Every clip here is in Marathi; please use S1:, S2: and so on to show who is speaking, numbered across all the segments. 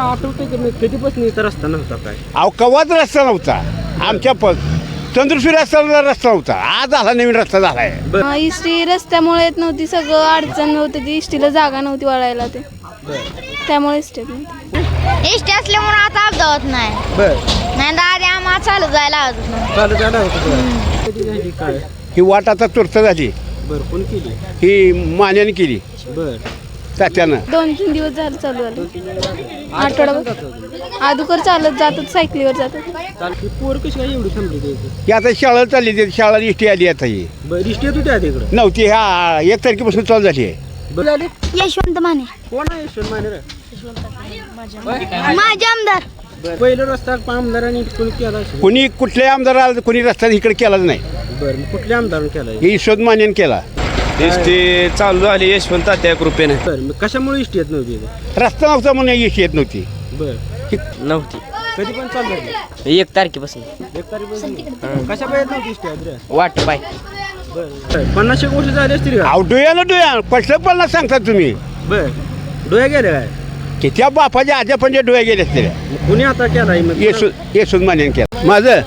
S1: आठवते की मी कधीपासून इथं रस्ता नव्हता काय?
S2: अहो कवाच रस्ता नव्हता आमच्या चंद्रसूर रस्त्याला रस्ता नव्हता. आज आला नवीन रस्ता झालाय.
S3: इष्टी रस्त्यामुळे येत नव्हती, सगळं अडचण होती, ती इष्टीला जागा नव्हती वाढायला ते, त्यामुळे इष्टी
S4: इष्टी असल्यामुळे आता अपघात नाही. नाही तर आधी आम्हाला चालत जायला होत.
S1: कधी झाली काय?
S2: ही वाट आता तुर्त झाली.
S1: कोण केली?
S2: ही मान्याने केली तात्यानं.
S3: 2-3 दिवस झालं चालू झालं, आठवडाभर अगोदर चालत जातात, सायकलीवर जातात.
S1: पोर कशी काय एवढी थांबली ते?
S2: ही आता शाळा चालली ते शाळा इष्टी आली आता ही
S1: इष्टी येत होती आधी इकडं?
S2: नव्हती. ह्या 1 तारखेपासून चालू झाली आहे.
S1: झाले.
S4: यशवंत माने
S1: कोण आहे यशवंत माने रे?
S4: माझे आमदार.
S1: पहिलं रस्ता आमदारांनी कोणी केला असेल?
S2: कोणी कुठल्याही आमदाराला कोणी रस्ता इकडे केलाच नाही.
S1: बरं, कुठल्या आमदारानं केला?
S2: हे यशवंत मान्याने केला.
S5: एसटी चालू झाली यशवंत त्या कृपेने.
S1: बरं, मग कशामुळे इष्टी येत नव्हती इथं?
S2: रस्ता नव्हता म्हणून एसटी येत नव्हती.
S1: बरं,
S5: नव्हती
S1: कधी पण चालू झाली?
S5: 1 तारखेपासून
S1: 1 तारखेपासून. कशा पाहिजे नव्हती इष्टी आज रे?
S5: वाट पाय.
S1: बरं, 50 वर्ष झाली असतील का?
S2: अहो डोळ्या कसलं पन्नास सांगता तुम्ही?
S1: बरं, डोळ्या गेले काय?
S2: की त्या बापाच्या आज्या पण डोळ्या गेले असते.
S1: मग कुणी आता केला?
S2: यशवंत मान्याने केला. माझं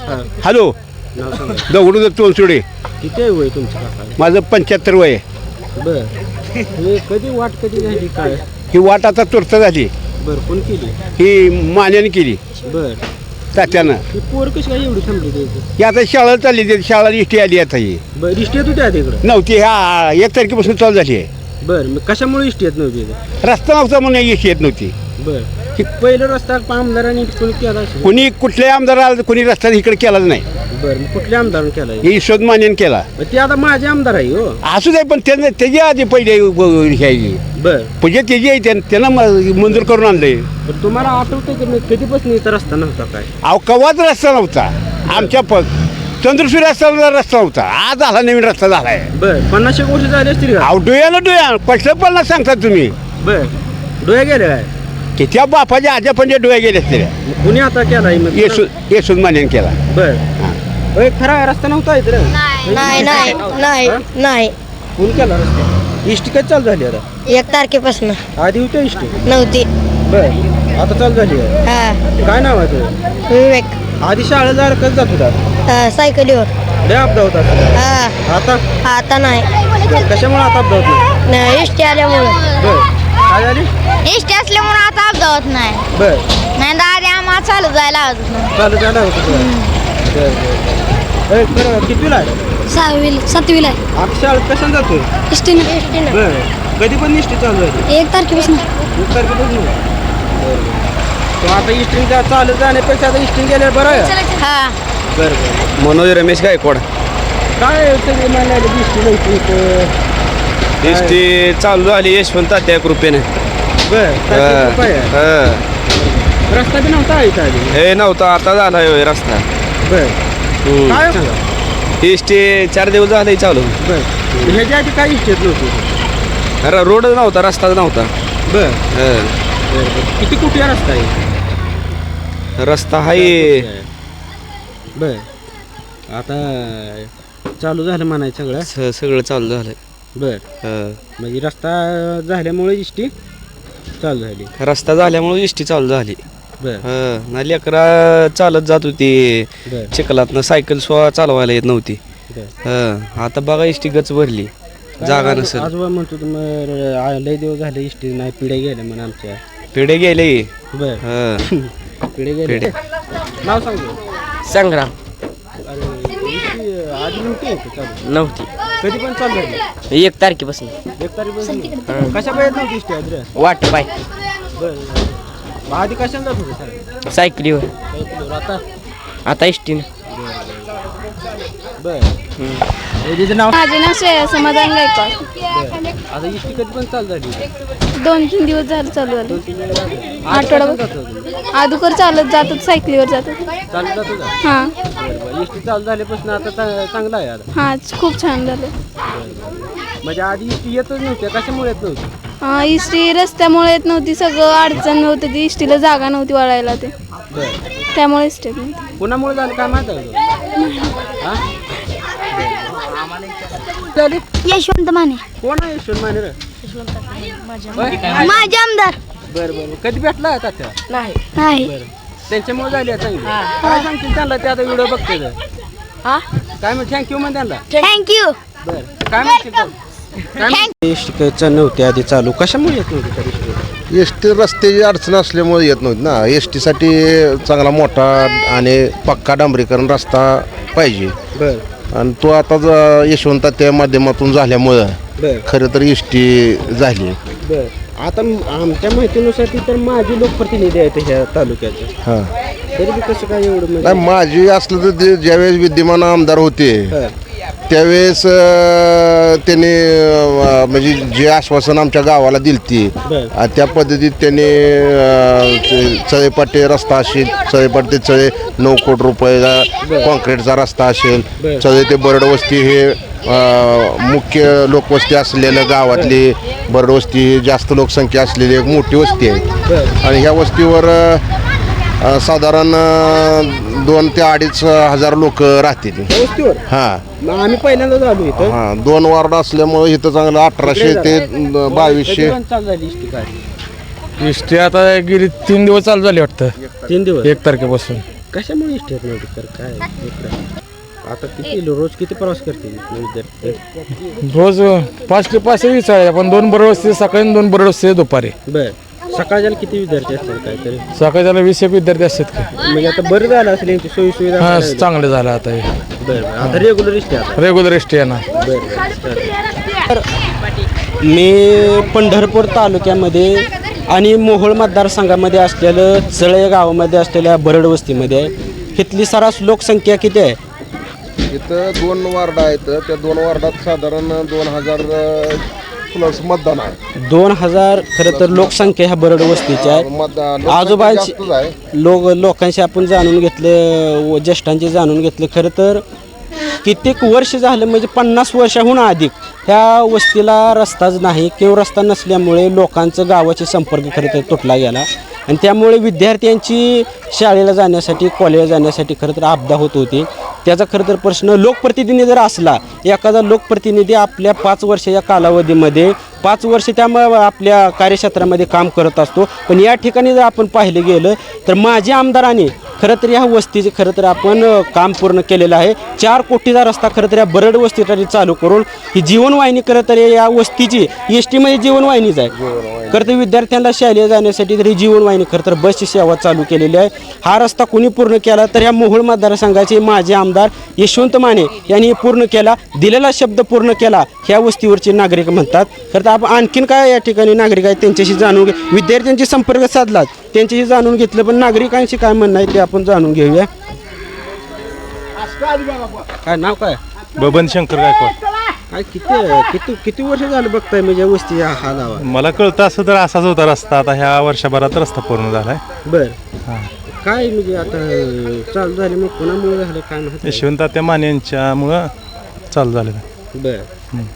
S2: हॅलो
S1: नाव सांगा.
S2: दगडू तोलसुडे.
S1: किती आहे वय तुमचं काका?
S2: माझं 75 वय आहे.
S1: बरं, हे कधी वाट कधी झाली काय?
S2: ही वाट आता तुर्त झाली.
S1: बरं, कोण केली?
S2: ही मान्याने केली
S1: बरं,
S2: तात्यानं.
S1: ही पोर कशी काय एवढी थांबली ते?
S2: ही आता शाळा चालली ते शाळा इष्टी आली आता ही
S1: बरं, इष्टी येत होती आधी इकडं?
S2: नव्हती. ह्या 1 तारखेपासून चालू झाली आहे.
S1: बरं, मग कशामुळे इष्टी येत नव्हती इथं?
S2: रस्ता नव्हता म्हणून एसटी येत नव्हती.
S1: बरं, पहिलं रस्ता आमदारांनी कोणी केला असेल?
S2: कोणी कुठल्याही आमदाराला कोणी रस्ता इकडे केलाच नाही.
S1: बरं, मग कुठल्या आमदारानं केला?
S2: हे यशवंत मान्याने केला.
S1: ते आता माझे आमदार आहे हो.
S2: असू दे पण त्यानं त्याच्या आधी पहिले घ्यायची
S1: बरं,
S2: म्हणजे त्याची आहे त्यानं मंजूर करून आणलंय.
S1: पण तुम्हाला आठवतं की मी कधीपासून इथं रस्ता नव्हता काय?
S2: अहो कवाच रस्ता नव्हता आमच्या चंद्रसूर रस्त्याला रस्ता नव्हता. आज आला नवीन रस्ता झालाय.
S1: बरं, 50 वर्ष झाली असतील का?
S2: अहो डोळ्या कसलं पन्नास सांगता तुम्ही?
S1: बरं, डोळ्या गेले काय?
S2: की त्या बापाच्या आज्या पण डोळ्या गेले असते.
S1: मग कुणी आता केला?
S2: यशवंत मान्याने केला.
S1: बरं, खरा रस्ता नव्हता इथं?
S4: नाही
S1: कोण केला रस्ता? इष्टी कधी चालू झाली आता?
S4: 1 तारखेपासून
S1: आधी होती इष्टी?
S4: नव्हती.
S1: बरं, आता चालू झाली आहे.
S4: हा,
S1: काय नाव आहे तुझं?
S4: विवेक.
S1: आधी शाळेला जायला कसं जात होता?
S4: सायकलीवर.
S1: लय अपघात होता.
S4: हा,
S1: आता
S4: आता नाही,
S1: कशामुळे आता अपघात नाही?
S4: इष्टी आल्यामुळे.
S1: बरं, काय झाली?
S4: इष्टी असल्यामुळे आता अपघात नाही.
S1: बरं,
S4: नाही तर आधी आम्हाला चालत जायला होत.
S1: चालू झालं होतं. बरं, कितवीला आहे?
S3: 7वीला आहे.
S1: आता शाळेत कशाने जातोय?
S3: इष्टीनं
S1: बरं, कधी पण इष्टी चालू झाली?
S3: 1 तारखेपासून.
S1: 1 तारखेपासून. बरं, आता इष्टिंग चालत जाण्यापेक्षा आता इष्टिंग गेल्यावर बरं आहे.
S4: हा,
S1: बरं,
S5: मनोज रमेश गायकवाड.
S1: काय सगळे म्हणाले इष्टी नव्हती इथं?
S5: एसटी चालू झाली यशवंत त्या कृपेने.
S1: बरं, काय उपाय आहे? रस्ता बी नव्हता इथं आधी?
S5: हे नव्हता, आता झाला होय रस्ता.
S1: बरं, काय सांगा?
S5: एसटी 4 दिवस झाले चालू.
S1: बरं, ह्याच्या आधी काही इष्ट येत नव्हती?
S5: रोडच नव्हता, रस्ताच नव्हता.
S1: बरं, किती कुठे रस्ता आहे?
S5: रस्ता हाय.
S1: बरं, आता चालू झालं म्हणायचं सगळं?
S5: सगळं चालू झालं.
S1: बरं, म्हणजे रस्ता झाल्यामुळे इष्टी चालू झाली.
S5: रस्ता झाल्यामुळे एसटी चालू झाली.
S1: बरं,
S5: ना लेकरा चालत जात होती
S1: बरं,
S5: चिखलातनं. सायकल स्व चालवायला येत नव्हती.
S1: बरं.
S5: आता बघा एसटी गच भरली, जागा नसेल.
S1: आजोबा म्हणतो तुम्ही लय दिवस झाले इष्टी नाही, पिढ्या गेल्या म्हणून आमच्या.
S5: पिढे गेले.
S1: बरं, पिढे गेले. नाव सांगतो.
S5: संग्राम.
S1: आधी नव्हती इथे चालू?
S5: नव्हती.
S1: कधी पण चालू झाली?
S5: 1 तारखेपासून
S1: 1 तारखेपासून. कशा पाहिजे नव्हती इष्टी आज रे?
S5: वाट पाय.
S1: बरं, मग आधी कशाने जात होते सर?
S5: सायकलीवर.
S1: आता?
S5: आता एसटीनं.
S1: बरं, तिचं नाव?
S3: माझे नाव श्रेया समाधान गायकवाड.
S1: आता इष्टी कधी पण चालू झाली?
S3: 2-3 दिवस झालं चालू झालं, आठवडाभर अगोदर चालत जातात, सायकलीवर जातात.
S1: चालू जातो का?
S3: हां
S1: बरं, इष्टी चालू झाल्यापासून आता चांगला आहे आता.
S3: हां, खूप छान झालं.
S1: म्हणजे आधी इष्टी येतच नव्हत्या, कशामुळे येत नव्हती?
S3: इष्टी रस्त्यामुळे येत नव्हती, सगळं अडचण होती, ती इष्टीला जागा नव्हती वाढायला ते,
S1: बरं,
S3: त्यामुळे इष्टी येत नव्हती.
S1: कोणामुळे झालं काय माहिती आहे?
S4: यशवंत माने.
S1: कोण आहे यशवंत माने रे?
S4: माझे आमदार.
S1: बरं बरं कधी भेटला तात्या
S3: नाही
S1: बरं त्यांच्यामुळे झाली आहे चांगली काय सांगतील त्यांना ते आता व्हिडिओ बघते तर? काय मग थँक्यू मग त्यांना
S4: थँक्यू
S1: बरं काय म्हणतील एसटीचा नव्हते आधी चालू कशामुळे येत नव्हती त्या एसटी
S6: एस टी रस्त्याची अडचण असल्यामुळे येत नव्हती ना एस टीसाठी चांगला मोठा आणि पक्का डांबरीकरण रस्ता पाहिजे
S1: बरं
S6: आणि तो आता यशवंत त्या माध्यमातून झाल्यामुळं
S1: बरं
S6: खरं तर एस टी झाली
S1: बरं आता आमच्या माहितीनुसार तर माझी लोकप्रतिनिधी आहेत ह्या तालुक्याचे
S6: हां
S1: तरी बी कसं काय एवढं म्हणजे
S6: नाही माझी असलं तर ते ज्यावेळेस विद्यमान आमदार होते
S1: हां.
S6: त्यावेळेस त्यांनी म्हणजे जे आश्वासन आमच्या गावाला दिलती
S1: बरं.
S6: त्या पद्धतीत त्यांनी चळेपाटे रस्ता असेल चळेपाट ते चळे 9 कोटी रुपयाचा कॉन्क्रीटचा रस्ता असेल
S1: बरं.
S6: चळे ते बरडवस्ती हे मुख्य लोकवस्ती असलेल्या गावातली बरडवस्ती जास्त लोकसंख्या असलेली एक मोठी वस्ती आहे
S1: बरं
S6: आणि ह्या वस्तीवर साधारण 2 ते 2.5 हजार लोक राहतील
S1: वस्तीवर
S6: हां
S1: मग आम्ही पहिल्यांदाच आलो इथं
S6: हां 2 वार्ड असल्यामुळे इथं चांगलं 1800 ते 2200
S1: कधी बंद चालू झाली एसटी काय
S7: एसटी आता गेली 3 दिवस चालू झाली वाटतं
S1: 3 दिवस
S7: 1 तारखेपासून.
S1: कशामुळे एसटी येत नव्हती तर काय इकडं? आता किती रोज किती प्रवास करते विद्यार्थी
S7: रोज 5 ते 5 विचार पण 2 बरोड असते सकाळी आणि 2 बरोड असते दुपारी.
S1: बर सकाळच्याला किती विद्यार्थी असतात काहीतरी
S7: सकाळी त्याला 20 एक विद्यार्थी असतात का.
S1: म्हणजे आता बरं झालं असेल यांची सोयी सुविधा
S7: हा
S1: झाल्या.
S7: चांगलं झालं आता हे
S1: बरं आता रेग्युलर एसटी आता
S7: रेग्युलर एसटी आहे ना.
S1: तर मी पंढरपूर तालुक्यामध्ये आणि मोहोळ मतदारसंघामध्ये असलेलं चळे या गावामध्ये असलेल्या बरड वस्तीमध्ये आहे. इथली सरास लोकसंख्या किती आहे?
S6: इथं 2 वार्ड आहेत त्या 2 वार्डात साधारण 2000 प्लस मतदान आहे
S1: 2000 खरं तर लोकसंख्या ह्या बरड वस्तीची आहे.
S6: लोकसंख्या
S1: आजोबांची
S6: जास्तच आहे.
S1: लोकांशी आपण जाणून घेतले व ज्येष्ठांचे जाणून घेतले खरं तर कित्येक वर्ष झालं म्हणजे 50 वर्षाहून अधिक ह्या वस्तीला रस्ताच नाही किंवा रस्ता नसल्यामुळे लोकांचं गावाचे संपर्क खरं तर तुटला गेला आणि त्यामुळे विद्यार्थ्यांची शाळेला जाण्यासाठी कॉलेजला जाण्यासाठी खरं तर आपदा होत होती. त्याचा खरं तर प्रश्न लोकप्रतिनिधी जर असला एखादा लोकप्रतिनिधी आपल्या 5 वर्षाच्या कालावधीमध्ये 5 वर्ष त्यामुळे आपल्या कार्यक्षेत्रामध्ये काम करत असतो. पण या ठिकाणी जर आपण पाहिलं गेलं तर माझ्या आमदारांनी खरं तर ह्या वस्तीचे खरं तर आपण काम पूर्ण केलेलं आहे. 4 कोटीचा रस्ता खरं तर या बरड वस्तीसाठी चालू करून ही जीवनवाहिनी खरं तर या वस्तीची एस टीमध्ये जीवनवाहिनीच आहे. खरं तर विद्यार्थ्यांना शालेय जाण्यासाठी तरी जीवनवाहिनी खरं तर बसची सेवा चालू केलेली आहे. हा रस्ता कोणी पूर्ण केला तर ह्या मोहोळ मतदारसंघाचे माजी आमदार यशवंत माने यांनी पूर्ण केला. दिलेला शब्द पूर्ण केला ह्या वस्तीवरचे नागरिक म्हणतात. खरं तर आपण आणखीन काय या ठिकाणी नागरिक आहेत त्यांच्याशी जाणून विद्यार्थ्यांशी संपर्क साधलात त्यांच्याशी जाणून घेतलं पण नागरिकांशी काय म्हणणं आहे ते आपण जाणून घेऊया. काय नाव काय?
S8: बबन शंकर गायकवाड.
S1: काय किती वर्ष झालं बघताय म्हणजे वस्ती हा गावा?
S8: मला कळतं असं तर असाच होता रस्ता आता ह्या वर्षभरात रस्ता पूर्ण झालाय.
S1: बर काय म्हणजे आता चालू झाले मग कोणामुळे झालं काय माहिती?
S8: यशवंत त्या माने यांच्यामुळं चालू झालेलं.
S1: बर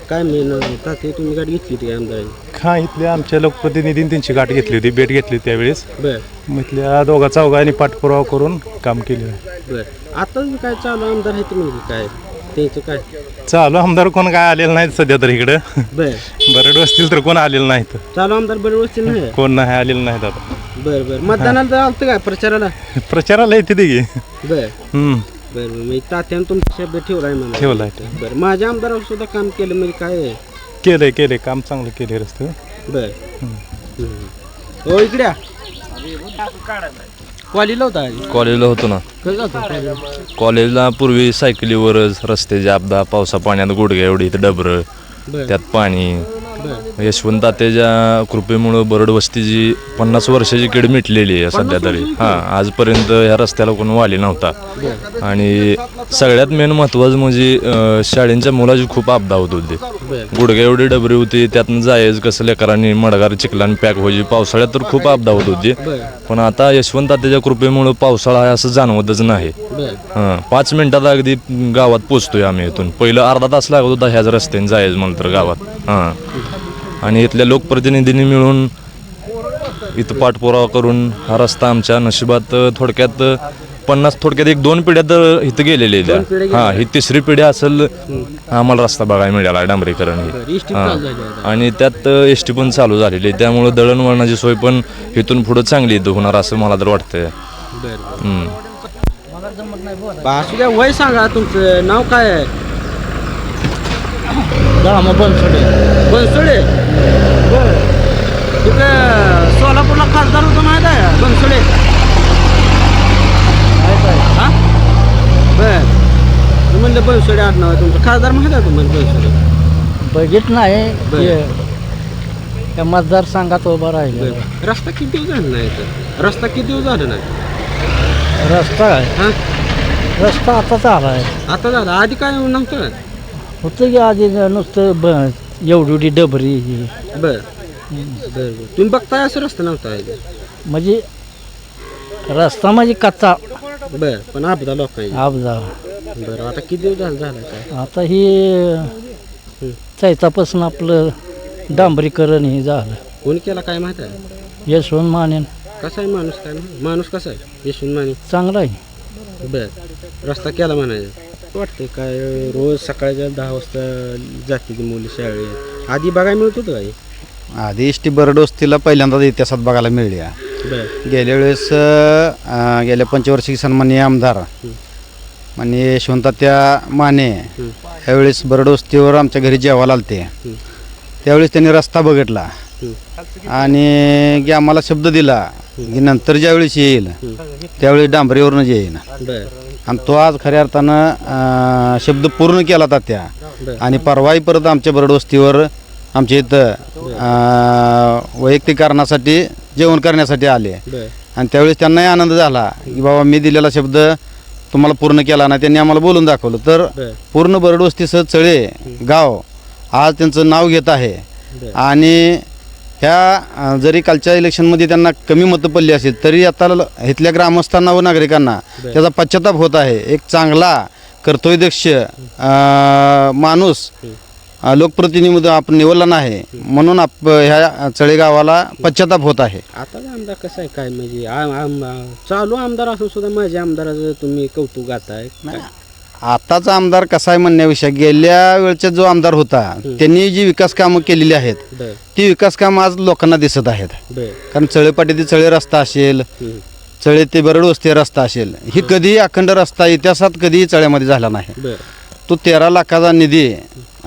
S1: काय मिळणार ते तुम्ही गाडी घेतली होती आमदारांनी?
S8: हा इथल्या आमच्या लोकप्रतिनिधींनी त्यांची गाठ घेतली होती भेट घेतली त्यावेळेस.
S1: बर
S8: मग इथल्या 2-4 पाठपुरावा करून काम केलेलं आहे.
S1: बर आता काय चालू आमदार आहे ते म्हणजे काय त्यांचं काय
S8: चालू आमदार कोण काय आलेलं नाहीत सध्या तर इकडं.
S1: बर
S8: बरड वस्तील तर कोण आलेलं नाहीत.
S1: चालू आमदार बरोबर वस्ती नाही?
S8: कोण नाही आलेलं नाहीत आता.
S1: बर बर मतदानाला आलतं काय प्रचाराला?
S8: प्रचाराला येते ते की.
S1: बर बर मी तात्यानं तुमचा शब्द ठेवलाय मला.
S8: ठेवलाय
S1: बरं माझ्या आमदारावर सुद्धा काम केलं म्हणजे काय
S8: केलंय काम चांगलं केले रस्ते.
S1: बर हो इकडे कॉलेजला होता
S9: कॉलेजला होतो ना.
S1: कसं जातो
S9: कॉलेजला पूर्वी सायकलीवरच रस्त्याची अपदा पावसा पाण्यात गुडघ्या एवढी इथं डबरं त्यात पाणी. यशवंत तात्याच्या कृपेमुळं बरड वस्तीची 50 वर्षाची कीड मिटलेली आहे सध्या तरी. हां आजपर्यंत ह्या रस्त्याला कोण वाली नव्हता. आणि सगळ्यात मेन महत्त्वाचं म्हणजे शाळेंच्या मुलाची खूप आपदा होत होती. गुडघ्या एवढी डबरी होती त्यातनं जायचं कसं लेकरांनी मडगार चिखलान पॅक व्हायची. पावसाळ्यात तर खूप आपदा होत होती. पण आता यशवंत तात्याच्या कृपेमुळं पावसाळा आहे असं जाणवतच नाही. हां 5 मिनिटात अगदी गावात पोचतोय आम्ही इथून. पहिलं अर्धा तास लागत होता ह्याच रस्त्याने जायचं म्हणलं तर गावात. हां आणि इथल्या लोकप्रतिनिधींनी मिळून इथं पाठपुरावा करून हा रस्ता आमच्या नशिबात थोडक्यात 50 थोडक्यात 1-2 पिढ्या तर इथं गेलेले
S1: दोन पिढ्या
S9: हां ही तिसरी पिढी असेल आम्हाला रस्ता बघायला मिळाला डांबरीकरण
S1: बरं,
S9: ही
S1: इष्टीप चालू झाली आता.
S9: आणि त्यात एस टी पण चालू झालेली आहे त्यामुळं दळणवळणाची सोय पण इथून पुढं चांगली इथं होणार असं मला तर वाटतंय.
S1: असू द्या, वय सांगा तुमचं नाव काय आहे?
S7: बनसोडे.
S1: बनसोडे. बरं. तिकडे सोलापूरला खासदार होतो माहित आहे बनसोडे? हा बर म्हणलं बनसोडे आडनाव आहे तुमचं. खासदार माहित आहे तुम्हाला बनसोडे?
S7: बघित नाही
S1: बरं.
S7: त्या मतदारसंघात उभा राहिले.
S1: बरं. रस्ता किती दिवस झाला नाही तर? रस्ता किती दिवस झाला नाही?
S7: रस्ता आहे,
S1: हां
S7: रस्ता आता झाला आहे.
S1: आता झाला, आधी काय नव्हतं?
S7: होतं की आधी नुसतं एवढी डबरी
S1: बरं बरं बरं. तुम्ही बघताय असं रस्ता नव्हता आहे?
S7: म्हणजे रस्ता म्हणजे कच्चा
S1: बरं, पण अपघात लोकांनी.
S7: अपघात.
S1: बरं, आता किती दिवस झाला काय?
S7: आता ही चैतापासून आपलं डांबरीकरण हे झालं.
S1: कोणी केला काय माहित आहे?
S7: यशवंत माने
S1: कसा आहे माणूस? काय माणूस कसा आहे यशवंत माने?
S7: चांगला आहे.
S1: बरं, रस्ता केला म्हणायचं वाटतं काय? रोज सकाळच्या 10 वाजता जाते ती मुली शाळेत. आधी बघायला मिळत होतं काही?
S2: आधी एस टी बरडोस्तीला पहिल्यांदाच इतिहासात बघायला मिळली.
S1: बरं
S2: गेल्या वेळेस गेल्या पंचवार्षिक सन्माननीय आमदार माननीय यशवंततात्या माने ह्यावेळेस बरडोस्तीवर आमच्या घरी जेवायला आलते. त्यावेळेस त्यांनी रस्ता बघितला आणि की आम्हाला शब्द दिला की नंतर ज्यावेळेस येईल त्यावेळेस डांबरीवरनं येईन.
S1: बरं
S2: आणि तो आज खऱ्या अर्थानं शब्द पूर्ण केला तात्या. आणि परवाही परत आमच्या बरडवस्तीवर आमच्या इथं वैयक्तिक कारणासाठी जेवण करण्यासाठी आले. आणि त्यावेळेस त्यांनाही आनंद झाला की बाबा मी दिलेला शब्द तुम्हाला पूर्ण केला ना. त्यांनी आम्हाला बोलून दाखवलं. तर पूर्ण बरडवस्तीसह चळे गाव आज त्यांचं नाव घेत आहे. आणि ह्या जरी कालच्या इलेक्शनमध्ये त्यांना कमी मतं पडली असेल तरी आता इथल्या ग्रामस्थांना व नागरिकांना त्याचा पश्चाताप होत आहे. एक चांगला कर्तव्यदक्ष माणूस लोकप्रतिनिधी आपण निवडला नाही म्हणून ह्या चळे गावाला पश्चाताप होत आहे.
S1: आता आमदार कसं आहे काय म्हणजे चालू आमदार असून सुद्धा माझ्या आमदाराचं तुम्ही कौतुक गाताय.
S2: आताचा आमदार कसा आहे म्हणण्याविषयी गेल्या वेळचा जो आमदार होता त्यांनी जी विकास कामं केलेली आहेत ती विकास कामं आज लोकांना दिसत आहेत. कारण चळेपाटी ते चळे रस्ता असेल, चळे ते बरडवस्ती रस्ता असेल, ही कधीही अखंड रस्ता इतिहासात कधीही चळ्यामध्ये झाला नाही. तो 13 लाखाचा निधी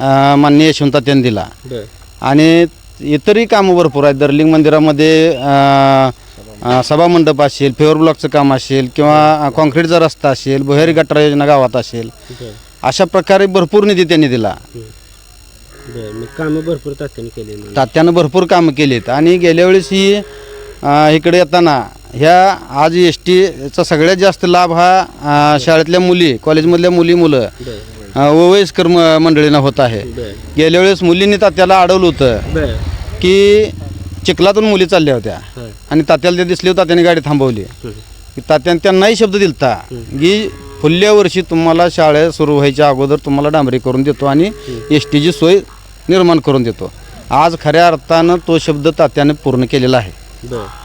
S2: माननीय यशवंततात्यांनी दिला. आणि इतरही कामं भरपूर आहेत. दर्लिंग मंदिरामध्ये सभामंडप असेल, फेवर ब्लॉकचं काम असेल किंवा कॉन्क्रीटचा रस्ता असेल, भुयारी गटार योजना गावात असेल, अशा प्रकारे भरपूर निधी त्यांनी दिला.
S1: कामं भरपूर
S2: तात्यानं भरपूर कामं केलीत. आणि गेल्या वेळेस ही इकडे येताना ह्या आज एस टीचा सगळ्यात जास्त लाभ हा शाळेतल्या मुली, कॉलेजमधल्या मुलं वयस्कर मंडळींना होत आहे. गेल्या वेळेस मुलींनी तात्याला अडवलं होतं की चिखलातून मुली चालल्या होत्या आणि तात्याला ते दिसले तात्याने गाडी थांबवली. तात्याने त्यांनाही शब्द दिलता की पुढल्या वर्षी तुम्हाला शाळा सुरू व्हायच्या अगोदर तुम्हाला डांबरी करून देतो आणि एस टीची सोय निर्माण करून देतो. आज खऱ्या अर्थानं तो शब्द तात्याने पूर्ण केलेला आहे.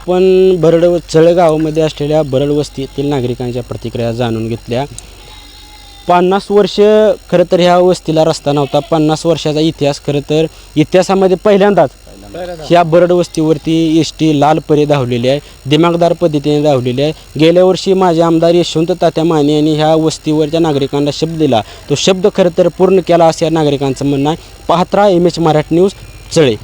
S1: पण चळे गावामध्ये असलेल्या बरडवस्ती येथील नागरिकांच्या प्रतिक्रिया जाणून घेतल्या. 50 वर्ष खरं तर ह्या वस्तीला रस्ता नव्हता. 50 वर्षाचा इतिहास खरं तर इतिहासामध्ये पहिल्यांदाच ह्या बरडवस्तीवरती एस टी लाल परी धावलेली आहे, दिमागदार पद्धतीने धावलेली आहे. गेल्या वर्षी माझे आमदार यशवंततात्या माने यांनी ह्या वस्तीवरच्या नागरिकांना शब्द दिला. तो शब्द खरं तर पूर्ण केला असं या नागरिकांचं म्हणणं आहे. पाहत राहा MH मराठी न्यूज चळे.